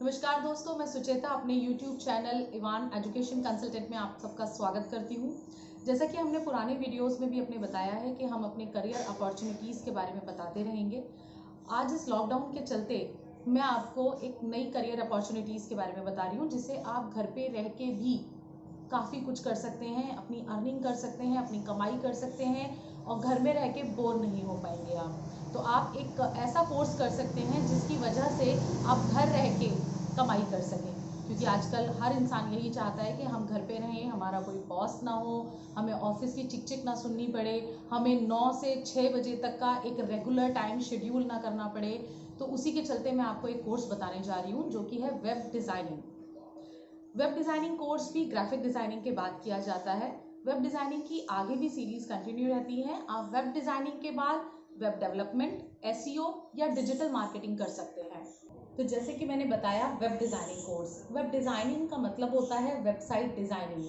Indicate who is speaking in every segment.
Speaker 1: नमस्कार दोस्तों, मैं सुचेता अपने YouTube channel Ivan education consultant में आप सबका स्वागत करती हूँ। जैसा कि हमने पुराने वीडियोस में भी अपने बताया है कि हम अपने करियर अपॉर्चुनिटीज़ के बारे में बताते रहेंगे। आज इस लॉकडाउन के चलते मैं आपको एक नई करियर अपॉर्चुनिटीज़ के बारे में बता रही हूँ, जिससे आप घर पे रह के भी काफ़ी कुछ कर सकते हैं, अपनी अर्निंग कर सकते हैं, अपनी कमाई कर सकते हैं और घर में रह के बोर नहीं हो पाएंगे आप। तो आप एक ऐसा कोर्स कर सकते हैं जिसकी वजह से आप घर रह के कमाई कर सकें, क्योंकि आजकल हर इंसान यही चाहता है कि हम घर पे रहें, हमारा कोई बॉस ना हो, हमें ऑफिस की चिक चिक ना सुननी पड़े, हमें 9 से 6 बजे तक का एक रेगुलर टाइम शेड्यूल ना करना पड़े। तो उसी के चलते मैं आपको एक कोर्स बताने जा रही हूँ जो कि है web designing. Web designing course भी ग्राफिक डिज़ाइनिंग के बाद किया जाता है। वेब डिज़ाइनिंग की आगे भी सीरीज़ कंटिन्यू रहती है। आप वेब डिज़ाइनिंग के बाद वेब डेवलपमेंट, एसईओ या डिजिटल मार्केटिंग कर सकते हैं। तो जैसे कि मैंने बताया, web designing course, web designing का मतलब होता है वेबसाइट डिज़ाइनिंग।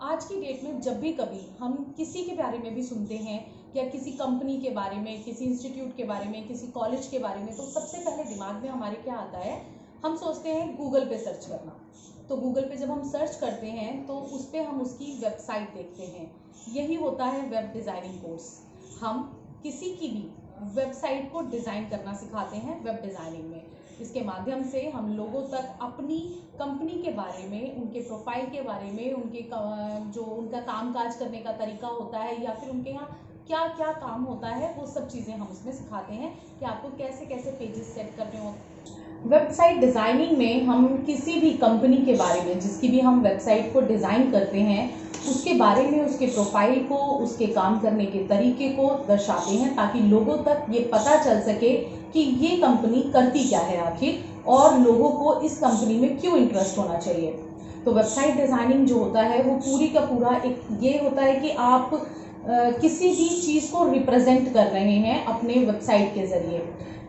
Speaker 1: आज की डेट में जब भी कभी हम किसी के बारे में भी सुनते हैं या किसी कंपनी के बारे में, किसी इंस्टीट्यूट के बारे में, किसी कॉलेज के बारे में, तो सबसे पहले दिमाग में हमारे क्या आता है? हम सोचते हैं गूगल पे सर्च करना। तो गूगल पे जब हम सर्च करते हैं तो उस पर हम उसकी वेबसाइट देखते हैं। यही होता है वेब डिज़ाइनिंग कोर्स। हम किसी की भी वेबसाइट को डिज़ाइन करना सिखाते हैं वेब डिज़ाइनिंग में। इसके माध्यम से हम लोगों तक अपनी कंपनी के बारे में, उनके प्रोफाइल के बारे में, उनके जो उनका कामकाज करने का तरीका होता है या फिर उनके यहाँ क्या क्या काम होता है, वो सब चीज़ें हम उसमें सिखाते हैं कि आपको कैसे कैसे पेजेस सेट करने होते हैं। वेबसाइट डिज़ाइनिंग में हम किसी भी कंपनी के बारे में, जिसकी भी हम वेबसाइट को डिज़ाइन करते हैं, उसके बारे में, उसके प्रोफाइल को, उसके काम करने के तरीके को दर्शाते हैं, ताकि लोगों तक ये पता चल सके कि ये कंपनी करती क्या है आखिर, और लोगों को इस कंपनी में क्यों इंटरेस्ट होना चाहिए। तो वेबसाइट डिज़ाइनिंग जो होता है वो पूरी का पूरा एक ये होता है कि आप किसी भी चीज़ को रिप्रेजेंट कर रहे हैं अपने वेबसाइट के ज़रिए।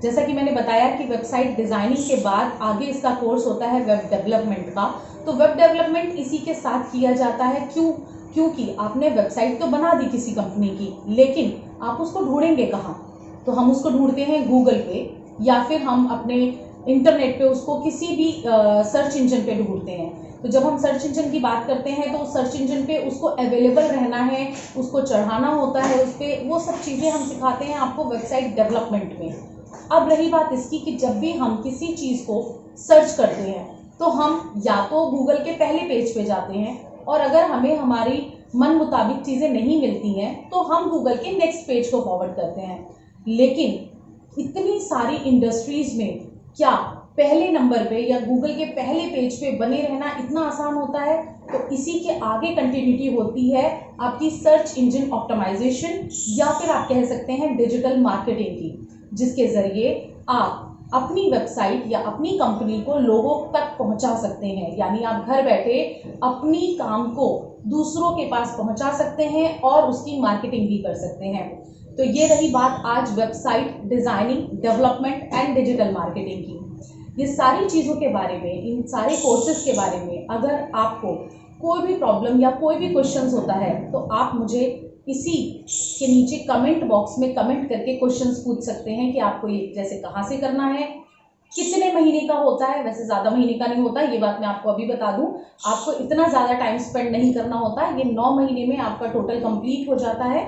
Speaker 1: जैसा कि मैंने बताया कि वेबसाइट डिज़ाइनिंग के बाद आगे इसका कोर्स होता है वेब डेवलपमेंट का। तो वेब डेवलपमेंट इसी के साथ किया जाता है। क्योंकि आपने वेबसाइट तो बना दी किसी कंपनी की, लेकिन आप उसको ढूंढेंगे कहाँ? तो हम उसको ढूंढते हैं गूगल पे, या फिर हम अपने इंटरनेट पे उसको किसी भी सर्च इंजन पे ढूंढते हैं। तो जब हम सर्च इंजन की बात करते हैं तो सर्च इंजन पे उसको अवेलेबल रहना है, उसको चढ़ाना होता है उस पर, वो सब चीज़ें हम सिखाते हैं आपको वेबसाइट डेवलपमेंट में। अब रही बात इसकी कि जब भी हम किसी चीज़ को सर्च करते हैं तो हम या तो गूगल के पहले पेज पे जाते हैं, और अगर हमें हमारी मन मुताबिक चीज़ें नहीं मिलती हैं तो हम गूगल के नेक्स्ट पेज को फॉरवर्ड करते हैं। लेकिन इतनी सारी इंडस्ट्रीज़ में क्या पहले नंबर पे या गूगल के पहले पेज पे बने रहना इतना आसान होता है? तो इसी के आगे कंटिन्यूटी होती है आपकी सर्च इंजन ऑप्टिमाइजेशन, या फिर आप कह सकते हैं डिजिटल मार्केटिंग की, जिसके ज़रिए आप अपनी वेबसाइट या अपनी कंपनी को लोगों तक पहुंचा सकते हैं। यानी आप घर बैठे अपनी काम को दूसरों के पास पहुंचा सकते हैं और उसकी मार्केटिंग भी कर सकते हैं। तो ये रही बात आज website designing, development and digital marketing की। ये सारी चीज़ों के बारे में, इन सारे कोर्सेज के बारे में अगर आपको कोई भी प्रॉब्लम या कोई भी क्वेश्चंस होता है तो आप मुझे इसी के नीचे कमेंट बॉक्स में कमेंट करके क्वेश्चंस पूछ सकते हैं कि आपको ये जैसे कहाँ से करना है, कितने महीने का होता है। वैसे ज़्यादा महीने का नहीं होता, ये बात मैं आपको अभी बता दूं। आपको इतना ज़्यादा टाइम स्पेंड नहीं करना होता, ये 9 महीने में आपका टोटल कंप्लीट हो जाता है।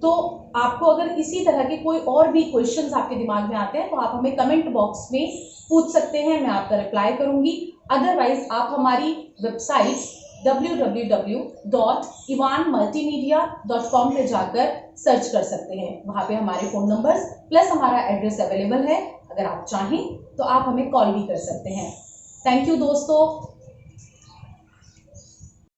Speaker 1: तो आपको अगर इसी तरह के कोई और भी क्वेश्चंस आपके दिमाग में आते हैं तो आप हमें कमेंट बॉक्स में पूछ सकते हैं, मैं आपका रिप्लाई करूंगी। अदरवाइज आप हमारी वेबसाइट www.ivanmultimedia.com पे जाकर सर्च कर सकते हैं। वहाँ पे हमारे फ़ोन नंबर्स प्लस हमारा एड्रेस अवेलेबल है। अगर आप चाहें तो आप हमें कॉल भी कर सकते हैं। थैंक यू दोस्तों।